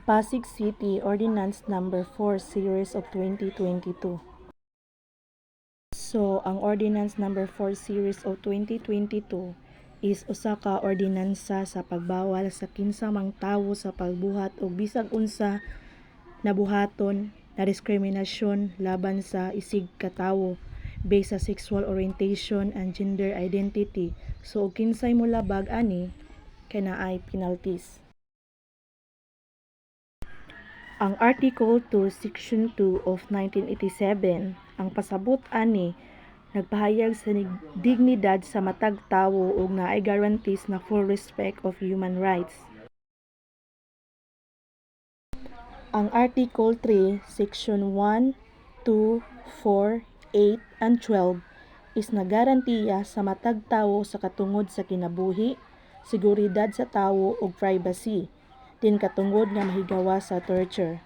Pasig City Ordinance Number 4 Series of 2022. So, ang Ordinance Number 4 Series of 2022 is usa ka ordinansa sa pagbawal sa kinsa mang tawo sa pagbuhat og bisag unsa nabuhaton na diskriminasyon laban sa isig ka tawo based sa sexual orientation and gender identity. So, og kinsay molabag ani kay naay penalties. Ang Article 2, Section 2 of 1987, ang pasabot ani nagpahayag sa dignidad sa matag tawo ug naay guarantees na full respect of human rights. Ang Article 3, Section 1, 2, 4, 8, and 12 is nagarantiya sa matag tawo sa katungod sa kinabuhi, seguridad sa tawo ug privacy, din katungod nga mahigawa sa torture.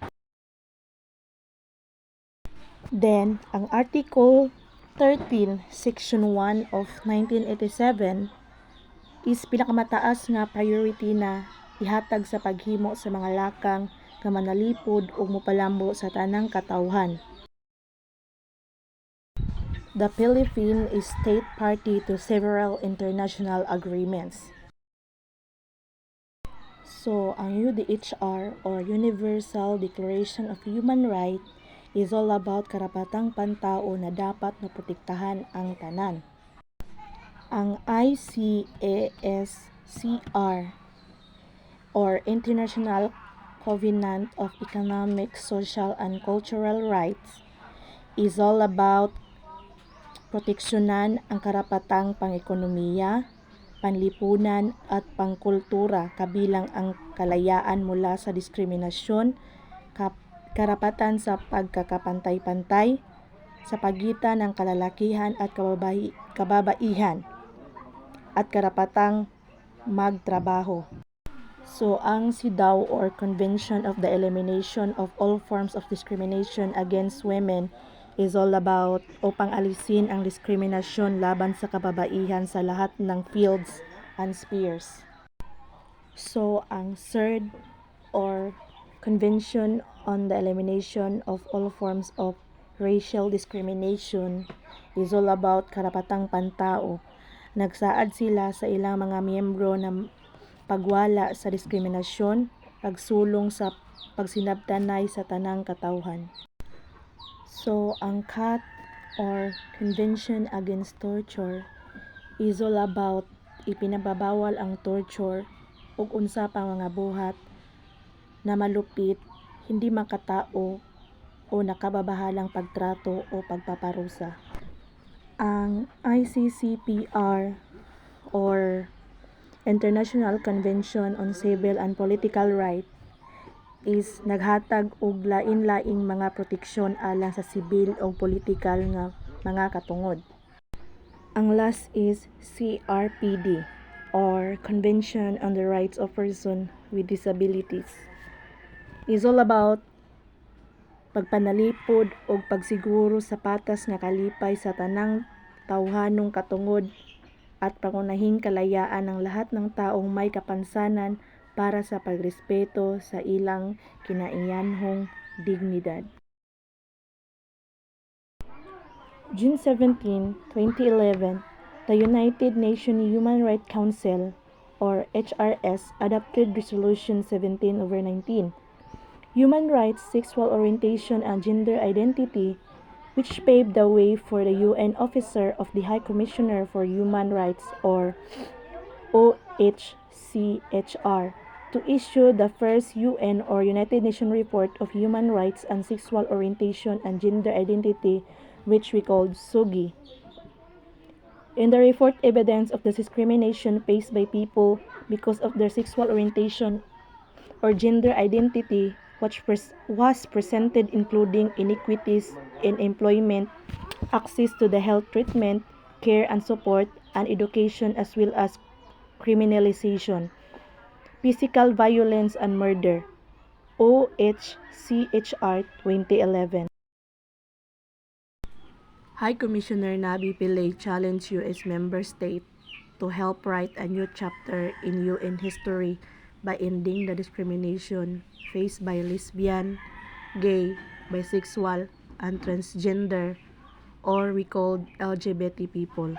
Then, ang Article 13, Section 1 of 1987 is pinakamataas nga priority na ihatag sa paghimo sa mga lakang nga manalipod ug mopalambo sa tanang katawhan. The Philippines is state party to several international agreements. So, ang UDHR or Universal Declaration of Human Rights is all about karapatang pantao na dapat maprotektahan ang tanan. Ang ICASCR or International Covenant of Economic, Social, and Cultural Rights is all about proteksyonan ang karapatang pang-ekonomiya, panlipunan at pangkultura kabilang ang kalayaan mula sa diskriminasyon, karapatan sa pagkakapantay-pantay sa pagitan ng kalalakihan at kababaihan at karapatang magtrabaho. So, ang CEDAW or Convention of the Elimination of All Forms of Discrimination Against Women is all about upang alisin ang diskriminasyon laban sa kababaihan sa lahat ng fields and spheres. So, ang CERD or Convention on the Elimination of All Forms of Racial Discrimination is all about karapatang pantao. Nagsaad sila sa ilang mga miyembro na pagwala sa diskriminasyon, pagsulong sa pagsinabtanay sa tanang katawhan. So, ang CAT or Convention Against Torture is all about ipinababawal ang torture ug unsa pang mga buhat na malupit, hindi makatao o nakababahalang pagtrato o pagpaparusa. Ang ICCPR or International Convention on Civil and Political Rights is naghatag og lain-laing mga proteksyon alang sa sibil o politikal nga mga katungod. Ang last is CRPD or Convention on the Rights of Persons with Disabilities. Is all about pagpanalipod o pagsiguro sa patas nga kalipay sa tanang tawhanong katungod at pangunahing kalayaan ng lahat ng taong may kapansanan para sa pagrespeto sa ilang kinaiyanhong dignidad. June 17, 2011, the United Nations Human Rights Council or HRS adopted Resolution 17/19, Human Rights, Sexual Orientation and Gender Identity, which paved the way for the UN Officer of the High Commissioner for Human Rights or OHCHR to issue the first UN or United Nations report of human rights and sexual orientation and gender identity, which we called SOGI. In the report, evidence of the discrimination faced by people because of their sexual orientation or gender identity was presented, including inequities in employment, access to the health treatment, care and support, and education, as well as criminalization, physical violence and murder. OHCHR 2011. High Commissioner Nabi Pillay challenged U.S. member state to help write a new chapter in UN history by ending the discrimination faced by lesbian, gay, bisexual, and transgender, or we called LGBT people.